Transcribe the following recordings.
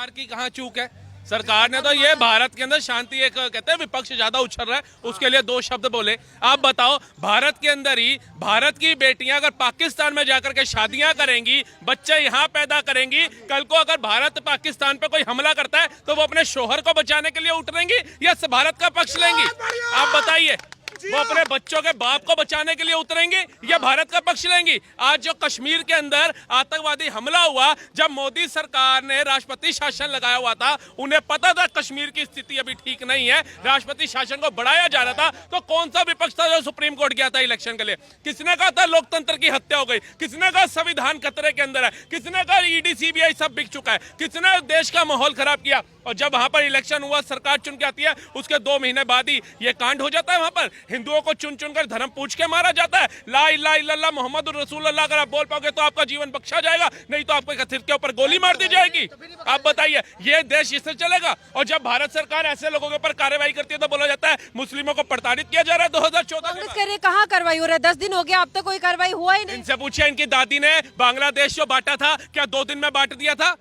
सरकार की कहाँ चूक है? सरकार ने तो ये भारत के अंदर शांति, एक कहते हैं विपक्ष ज्यादा उछल रहा है, उसके लिए दो शब्द बोले। आप बताओ, भारत के अंदर ही भारत की बेटियां अगर पाकिस्तान में जाकर के शादियां करेंगी, बच्चे यहाँ पैदा करेंगी, कल को अगर भारत पाकिस्तान पे कोई हमला करता है तो वो अपने शोहर को बचाने के लिए उतरेंगी या भारत का पक्ष लेंगी? आप बताइए, वो अपने बच्चों के बाप को बचाने के लिए उतरेंगे या भारत का पक्ष लेंगी? आज जो कश्मीर के अंदर आतंकवादी हमला हुआ, जब मोदी सरकार ने राष्ट्रपति शासन लगाया हुआ था, उन्हें पता था कश्मीर की स्थिति अभी ठीक नहीं है, राष्ट्रपति शासन को बढ़ाया जा रहा था, तो कौन सा विपक्ष था जो सुप्रीम कोर्ट गया था इलेक्शन के लिए? किसने कहा था लोकतंत्र की हत्या हो गई? किसने कहा संविधान खतरे के अंदर है? किसने कहा ईडी सीबीआई सब बिक चुका है? किसने देश का माहौल खराब किया? और जब वहां पर इलेक्शन हुआ, सरकार चुन के आती है, उसके 2 महीने बाद ही ये कांड हो जाता है। वहां पर हिंदुओं को चुन चुन कर धर्म पूछ के मारा जाता है। ला इलाहा इल्लल्लाह मोहम्मद रसूलुल्लाह अगर आप बोल पाओगे तो आपका जीवन बख्शा जाएगा, नहीं तो आपके सिर के ऊपर गोली मार दी जाएगी। आप बताइए, ये देश इससे चलेगा? और जब भारत सरकार ऐसे लोगों के ऊपर कार्रवाई करती है तो बोला जाता है मुस्लिमों को प्रताड़ित किया जा रहा है। 2014 कहाँ कार्रवाई हो रहा है? 10 दिन हो गया, अब तक कोई कार्रवाई हुआ ही नहीं। इनसे पूछिए, इनकी दादी ने बांग्लादेश जो बांटा था, क्या 2 दिन में बांट दिया था?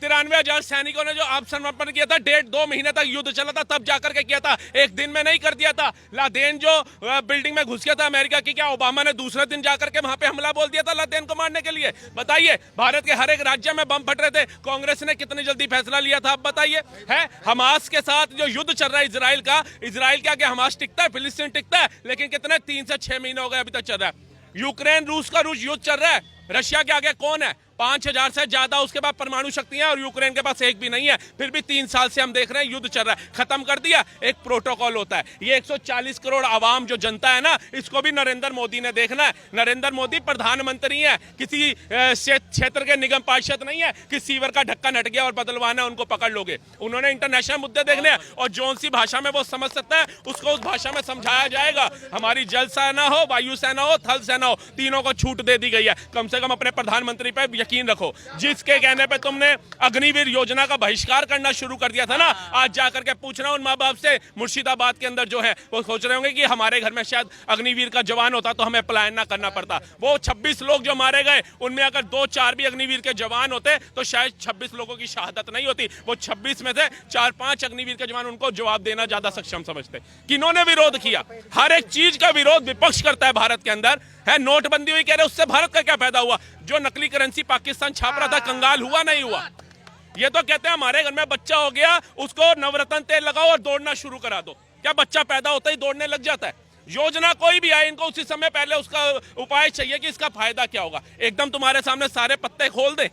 93,000 सैनिकों ने जो आत्मसमर्पण किया था, 1.5-2 महीने तक युद्ध चला था, तब जाकर के किया था, एक दिन में नहीं कर दिया था। लादेन जो बिल्डिंग में घुस गया था अमेरिका की, क्या ओबामा ने दूसरे दिन जाकर के वहां पे हमला बोल दिया था लादेन को मारने के लिए? बताइए, भारत के हर एक राज्य में बम फट रहे थे, कांग्रेस ने कितनी जल्दी फैसला लिया था? आप बताइए। है हमास के साथ जो युद्ध चल रहा है इजराइल का, इजराइल के आगे हमास टिकता है? फिलिस्तीन टिकता है? लेकिन कितने 3 से 6 महीने हो गए अभी तक चल रहा है। यूक्रेन रूस का युद्ध चल रहा है, रशिया के आगे कौन है? 5,000 से ज्यादा उसके पास परमाणु शक्तियां, और यूक्रेन के पास एक भी नहीं है, फिर भी 3 साल से हम देख रहे हैं युद्ध चल रहा है। खत्म कर दिया? एक प्रोटोकॉल होता है। ये 140 करोड़ आवाम जो जनता है ना, इसको भी नरेंद्र मोदी ने देखना है। नरेंद्र मोदी प्रधानमंत्री है, किसी क्षेत्र के निगम पार्षद नहीं है कि सीवर का ढक्कन हट गया और बदलवाना उनको पकड़ लोगे। उन्होंने इंटरनेशनल मुद्दे देखने हैं, और जौन सी भाषा में वो समझ सकता है उसको उस भाषा में समझाया जाएगा। हमारी जल सेना हो, वायु सेना हो, थल सेना हो, तीनों को छूट दे दी गई है। कम से कम अपने प्रधानमंत्री पर यकीन रखो। जिसके कहने पे तुमने अग्निवीर योजना का बहिष्कार करना शुरू कर दिया था ना, आज जाकर के पूछना उन माँ बाप से, मुर्शिदाबाद के अंदर जो है वो सोच रहे होंगे कि हमारे घर में शायद अग्निवीर का जवान होता तो हमें पलायन ना करना पड़ता। वो 26 लोग जो मारे गए, उनमें अगर 2-4 भी अग्निवीर के जवान होते तो शायद 26 लोगों की शहादत नहीं होती। वो 26 में से 4-5 अग्निवीर के जवान उनको जवाब देना ज्यादा सक्षम समझते। किन्होंने विरोध किया? हर एक चीज का विरोध विपक्ष करता है भारत के अंदर। है नोटबंदी हुई, कह रहे उससे भारत का क्या फायदा हुआ? जो नकली करेंसी पाकिस्तान छाप रहा था, कंगाल हुआ नहीं हुआ? ये तो कहते हैं हमारे घर में बच्चा हो गया, उसको नवरत्न तेल लगाओ और दौड़ना शुरू करा दो। क्या बच्चा पैदा होता ही दौड़ने लग जाता है? योजना कोई भी आए, इनको उसी समय पहले उसका उपाय चाहिए कि इसका फायदा क्या होगा। एकदम तुम्हारे सामने सारे पत्ते खोल दे।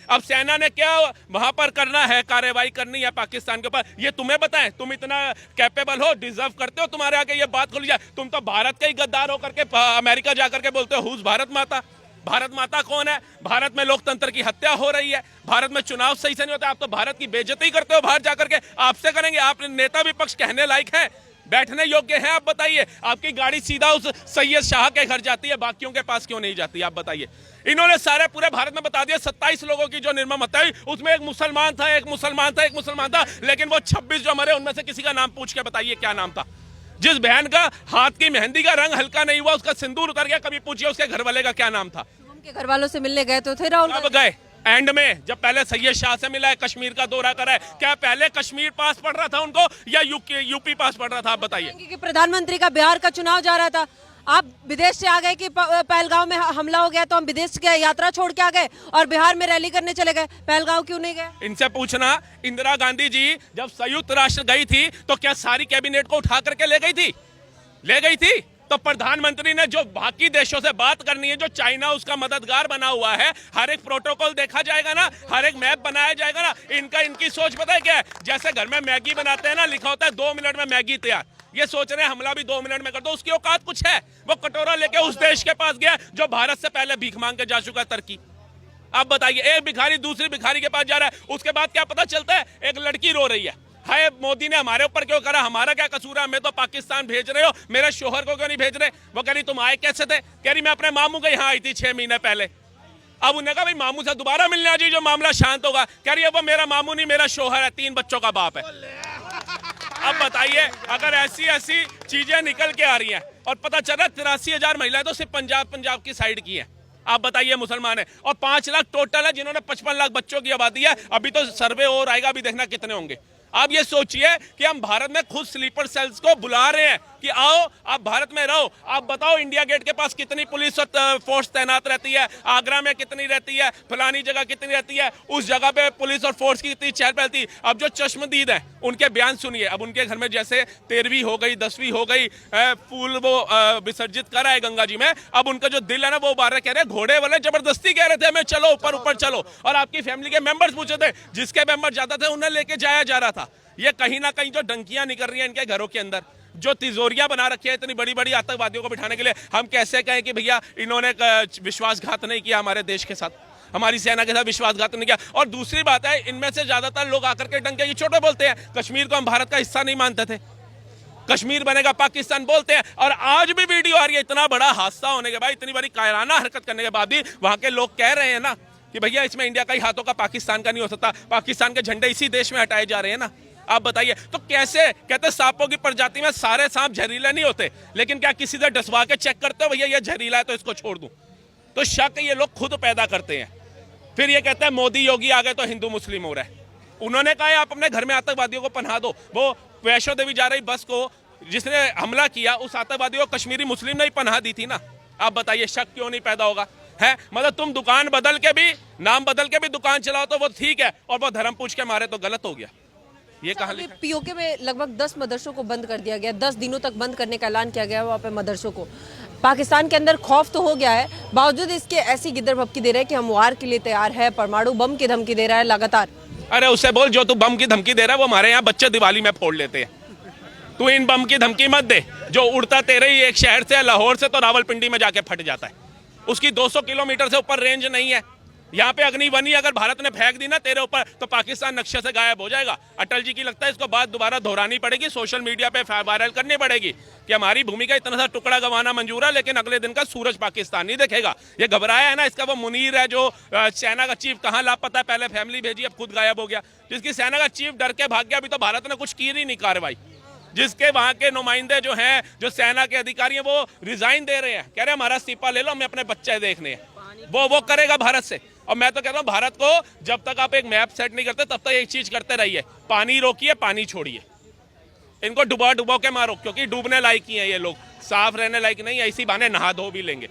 अब सेना ने क्या वहां पर करना है, कार्रवाई करनी है पाकिस्तान के ऊपर, ये तुम्हें बताएं? तुम इतना कैपेबल हो, डिजर्व करते हो, तुम्हारे आगे ये बात खोली जाए? तुम तो भारत के ही गद्दार होकर के अमेरिका जाकर के बोलते हो हुज भारत माता। भारत माता कौन है? भारत में लोकतंत्र की हत्या हो रही है, भारत में चुनाव सही से नहीं होता, आप तो भारत की बेइज्जती करते हो बाहर जाकर के। आपसे करेंगे? आप नेता विपक्ष कहने लायक है, बैठने योग्य है? आप बताइए। आपकी गाड़ी सीधा उस सैयद शाह के घर जाती है, बाकियों के पास क्यों नहीं जाती? आप बताइए। इन्होंने सारे पूरे भारत में बता दिया 27 लोगों की जो निर्मम हत्या हुई, उसमें एक मुसलमान था, एक मुसलमान था, एक मुसलमान था, लेकिन वो 26 जो मरे उनमें से किसी का नाम पूछ के बताइए क्या नाम था? जिस बहन का हाथ की मेहंदी का रंग हल्का नहीं हुआ, उसका सिंदूर उतर गया, कभी पूछिए उसके घर वाले का क्या नाम था? उनके घर वालों से मिलने गए तो थे राहुल? कब गए? एंड में, जब पहले सैयद शाह से मिला है, कश्मीर का दौरा करा है, क्या पहले कश्मीर पास पड़ रहा था उनको या यूपी पास पड़ रहा था? आप बताइए। कि प्रधानमंत्री का बिहार का चुनाव जा रहा था, आप विदेश से आ गए कि पहलगांव में हमला हो गया तो हम विदेश की यात्रा छोड़ के आ गए और बिहार में रैली करने चले गए, पहलगांव क्यों नहीं गए? इनसे पूछना, इंदिरा गांधी जी जब संयुक्त राष्ट्र गई थी तो क्या सारी कैबिनेट को उठा करके ले गई थी? ले गई थी। तो प्रधानमंत्री ने जो बाकी देशों से बात करनी है, जो चाइना उसका मददगार बना हुआ है, हर एक प्रोटोकॉल देखा जाएगा ना, हर एक मैप बनाया जाएगा ना। इनकी सोच पता है क्या है? जैसे घर में मैगी बनाते हैं ना, लिखा होता है 2 मिनट में मैगी तैयार, ये सोच रहे हैं हमला भी 2 मिनट में कर दो। उसकी औकात कुछ है? वो कटोरा लेके उस देश के पास गया जो भारत से पहले भीख मांग के जा चुका है, तुर्की। आप बताइए, एक भिखारी दूसरी भिखारी के पास जा रहा है, उसके बाद क्या पता चलता है? एक लड़की रो रही है, हाय मोदी ने हमारे ऊपर क्यों करा, हमारा क्या कसूर है, हमें तो पाकिस्तान भेज रहे हो, मेरे शोहर को क्यों नहीं भेज रहे? वो कह रही तुम आए कैसे थे? कह रही मैं अपने मामू के यहाँ आई थी 6 महीने पहले। अब उन्हें कहा भाई मामू से दोबारा मिलने आ जाइए, जो मामला शांत होगा। कह रही है वो मेरा मामू नहीं, मेरा शोहर है, 3 बच्चों का बाप है। अब बताइए, अगर ऐसी चीजें निकल के आ रही हैं और पता चल रहा 83,000 महिलाएं तो सिर्फ पंजाब की साइड की हैं। आप बताइए मुसलमान है। और 5 लाख टोटल है जिन्होंने 55 लाख बच्चों की आबादी है। अभी तो सर्वे और आएगा, अभी देखना कितने होंगे। आप ये सोचिए कि हम भारत में खुद स्लीपर सेल्स को बुला रहे हैं कि आओ आप भारत में रहो। आप बताओ इंडिया गेट के पास कितनी पुलिस और फोर्स तैनात रहती है, आगरा में कितनी रहती है, फलानी जगह कितनी रहती है, उस जगह पे पुलिस और फोर्स की कितनी चहल पहल थी। अब जो चश्मदीद है उनके बयान सुनिए। अब उनके घर में जैसे 13वीं हो गई, 10वीं हो गई, फूल वो विसर्जित कर आए गंगा जी में। अब उनका जो दिल है ना वो बारह कह रहे हैं, घोड़े वाले जबरदस्ती कह रहे थे हमें चलो ऊपर ऊपर चलो। और आपकी फैमिली के मेंबर्स पूछे थे, जिसके मेंबर ज्यादा थे उन्हें लेके जाया जा रहा था। ये कहीं ना कहीं जो डंकियां निकल रही हैं इनके घरों के अंदर, जो तिजोरियां बना रखी है इतनी बड़ी बड़ी आतंकवादियों को बिठाने के लिए, हम कैसे कहें कि भैया इन्होंने विश्वासघात नहीं किया हमारे देश के साथ, हमारी सेना के साथ विश्वासघात नहीं किया। और दूसरी बात है, इनमें से ज्यादातर लोग आकर के डंके की चोटें बोलते हैं। कश्मीर को हम भारत का हिस्सा नहीं मानते थे, कश्मीर बनेगा पाकिस्तान बोलते हैं। और आज भी वीडियो आ रही है, इतना बड़ा हादसा होने के बाद, इतनी बड़ी कायराना हरकत करने के बाद भी वहां के लोग कह रहे हैं ना कि भैया इसमें इंडिया का ही हाथों का पाकिस्तान का नहीं हो सकता, पाकिस्तान के झंडे इसी देश में हटाए जा रहे हैं ना। आप बताइए तो कैसे? कहते सांपों की प्रजाति में सारे सांप जहरीले नहीं होते, लेकिन क्या किसी से डसवा के चेक करते हो भैया ये जहरीला है तो इसको छोड़ दूं? तो शक ये लोग खुद पैदा करते हैं। फिर ये कहते हैं मोदी योगी आ गए तो हिंदू मुस्लिम हो रहा है। उन्होंने कहा आप अपने घर में आतंकवादियों को पनाह दो। वो वैष्णो देवी जा रही बस को जिसने हमला किया, उस आतंकवादी को कश्मीरी मुस्लिम ने ही पनाह दी थी ना। आप बताइए शक क्यों नहीं पैदा होगा? है मतलब तुम दुकान बदल के भी, नाम बदल के भी दुकान चलाओ तो वो ठीक है, और वो धर्म पूछ के मारे तो गलत हो गया। ये कहां लिखा है? पीओके में लगभग 10 मदरसों को बंद कर दिया गया, 10 दिनों तक बंद करने का ऐलान किया गया वहाँ पे मदरसों को। पाकिस्तान के अंदर खौफ तो हो गया है, बावजूद इसके ऐसी गिद्दर भपकी दे रहे हैं कि हम वार के लिए तैयार है, परमाणु बम की धमकी दे रहा है लगातार। अरे उससे बोल, जो तू बम की धमकी दे रहा है वो हमारे यहाँ बच्चे दिवाली में फोड़ लेते हैं। तू इन बम की धमकी मत दे, जो उड़ता तेरे ही एक शहर से, लाहौर से तो रावलपिंडी में जाके फट जाता है। उसकी 200 किलोमीटर से ऊपर रेंज नहीं है। यहाँ पे अग्निवनी अगर भारत ने फेंक दी ना तेरे ऊपर तो पाकिस्तान नक्शे से गायब हो जाएगा। अटल जी की लगता है इसको बात दोबारा दोहरानी पड़ेगी, सोशल मीडिया पे वायरल करनी पड़ेगी कि हमारी भूमि का इतना सा टुकड़ा गंवाना मंजूर है, लेकिन अगले दिन का सूरज पाकिस्तान नहीं देखेगा। ये घबराया है ना, इसका वो मुनीर है जो सेना का चीफ, कहाँ लापता है, पहले फैमिली भेजी अब खुद गायब हो गया। जिसकी सेना का चीफ डर के भाग गया, अभी तो भारत ने कुछ की ही नहीं कार्रवाई। जिसके वहां के नुमाइंदे जो हैं, जो सेना के अधिकारी हैं, वो रिजाइन दे रहे हैं, कह रहे हैं हमारा इस्तीफा ले लो, हमें अपने बच्चे देखने हैं। वो करेगा भारत से। और मैं तो कहता हूँ भारत को जब तक आप एक मैप सेट नहीं करते तब तक एक चीज करते रहिए, पानी रोकिए, पानी छोड़िए, इनको डुबा डुबा के मारो, क्योंकि डूबने लायक ही है ये लोग, साफ रहने लायक नहीं है। इसी बहाने नहा धो भी लेंगे।